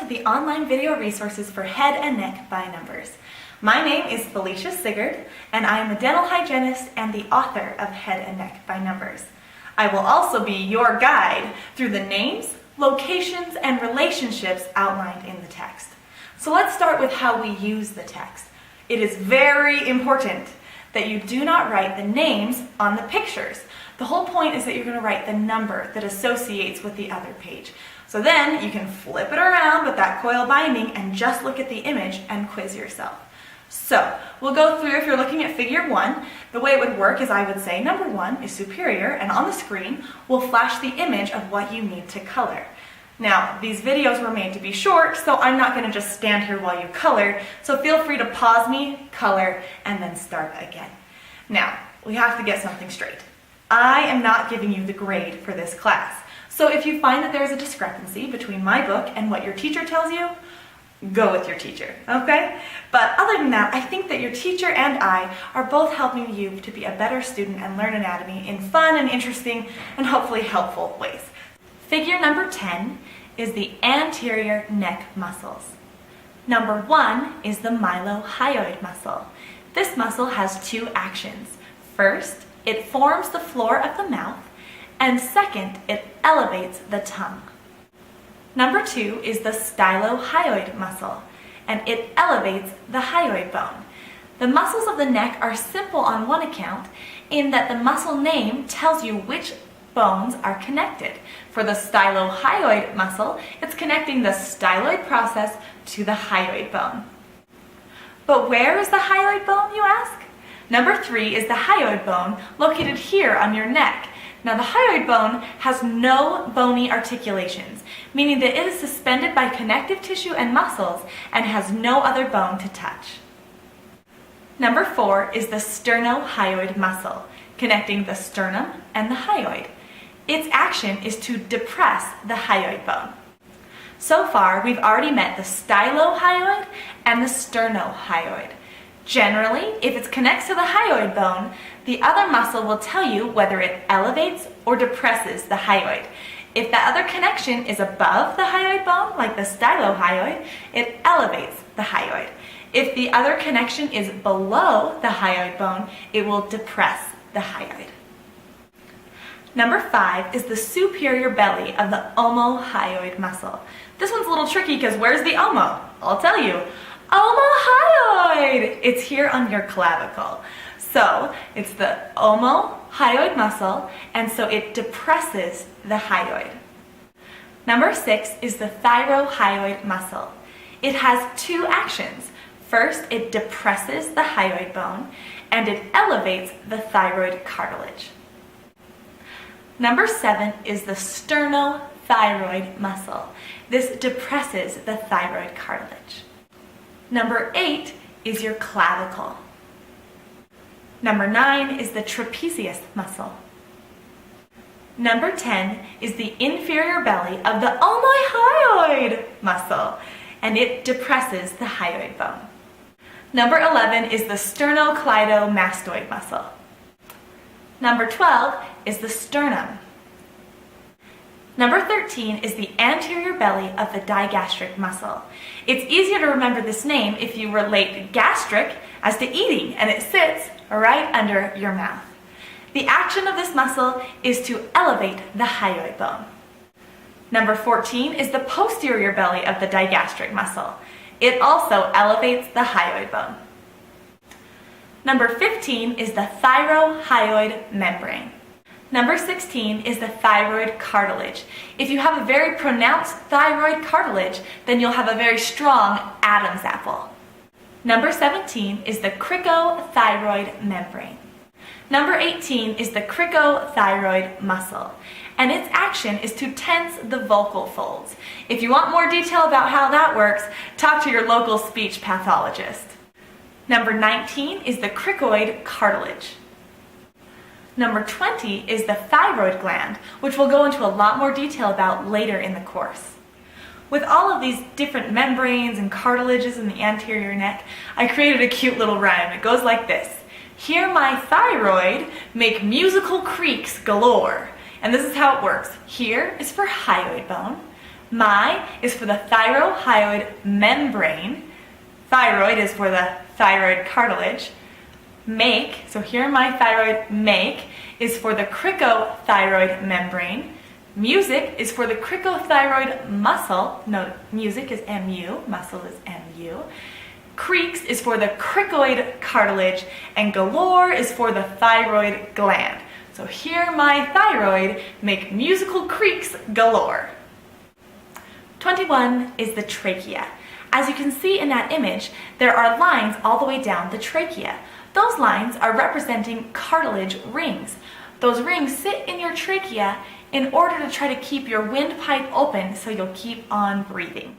the online video resources for head and neck by numbers. My name is Felicia Sigurd, and I am a dental hygienist and the author of Head and Neck by Numbers. I will also be your guide through the names, locations, and relationships outlined in the text. So let's start with how we use the text. It is very important that you do not write the names on the pictures. The whole point is that you're going to write the number that associates with the other page. So then you can flip it around with that coil binding and just look at the image and quiz yourself. So we'll go through, if you're looking at figure 1, the way it would work is I would say number 1 is superior, and on the screen will flash the image of what you need to color. Now, these videos were made to be short, so I'm not going to just stand here while you color, so feel free to pause me, color, and then start again. Now, we have to get something straight. I am not giving you the grade for this class. So if you find that there's a discrepancy between my book and what your teacher tells you, go with your teacher, okay? But other than that, I think that your teacher and I are both helping you to be a better student and learn anatomy in fun and interesting and hopefully helpful ways. Figure number 10 is the anterior neck muscles. Number 1 is the mylohyoid muscle. This muscle has 2 actions. First, it forms the floor of the mouth, and second, it elevates the tongue. Number 2 is the stylohyoid muscle, and it elevates the hyoid bone. The muscles of the neck are simple on one account in that the muscle name tells you which bones are connected. For the stylohyoid muscle, it's connecting the styloid process to the hyoid bone. But where is the hyoid bone, you ask? Number 3 is the hyoid bone, located here on your neck. Now the hyoid bone has no bony articulations, meaning that it is suspended by connective tissue and muscles and has no other bone to touch. Number 4 is the sternohyoid muscle, connecting the sternum and the hyoid. Its action is to depress the hyoid bone. So far, we've already met the stylohyoid and the sternohyoid. Generally, if it connects to the hyoid bone, the other muscle will tell you whether it elevates or depresses the hyoid. If the other connection is above the hyoid bone, like the stylohyoid, it elevates the hyoid. If the other connection is below the hyoid bone, it will depress the hyoid. Number 5 is the superior belly of the omohyoid muscle. This one's a little tricky because where's the omo? I'll tell you. Omohyoid! It's here on your clavicle. So it's the omohyoid muscle, and so it depresses the hyoid. Number 6 is the thyrohyoid muscle. It has 2 actions. First, it depresses the hyoid bone, and it elevates the thyroid cartilage. Number 7 is the sternothyroid muscle. This depresses the thyroid cartilage. Number 8 is your clavicle. Number 9 is the trapezius muscle. Number 10 is the inferior belly of the omohyoid muscle, and it depresses the hyoid bone. Number 11 is the sternocleidomastoid muscle. Number 12 is the sternum. Number 13 is the anterior belly of the digastric muscle. It's easier to remember this name if you relate gastric as to eating, and it sits right under your mouth. The action of this muscle is to elevate the hyoid bone. Number 14 is the posterior belly of the digastric muscle. It also elevates the hyoid bone. Number 15 is the thyrohyoid membrane. Number 16 is the thyroid cartilage. If you have a very pronounced thyroid cartilage, then you'll have a very strong Adam's apple. Number 17 is the cricothyroid membrane. Number 18 is the cricothyroid muscle, and its action is to tense the vocal folds. If you want more detail about how that works, talk to your local speech pathologist. Number 19 is the cricoid cartilage. Number 20 is the thyroid gland, which we'll go into a lot more detail about later in the course. With all of these different membranes and cartilages in the anterior neck, I created a cute little rhyme. It goes like this. Hear my thyroid make musical creaks galore. And this is how it works. Here is for hyoid bone. My is for the thyrohyoid membrane. Thyroid is for the thyroid cartilage. Make, so here my thyroid make, is for the cricothyroid membrane. Music is for the cricothyroid muscle. No, music is MU, muscle is MU. Creaks is for the cricoid cartilage, and galore is for the thyroid gland. So here my thyroid make musical creaks galore. 21 is the trachea. As you can see in that image, there are lines all the way down the trachea. Those lines are representing cartilage rings. Those rings sit in your trachea in order to try to keep your windpipe open so you'll keep on breathing.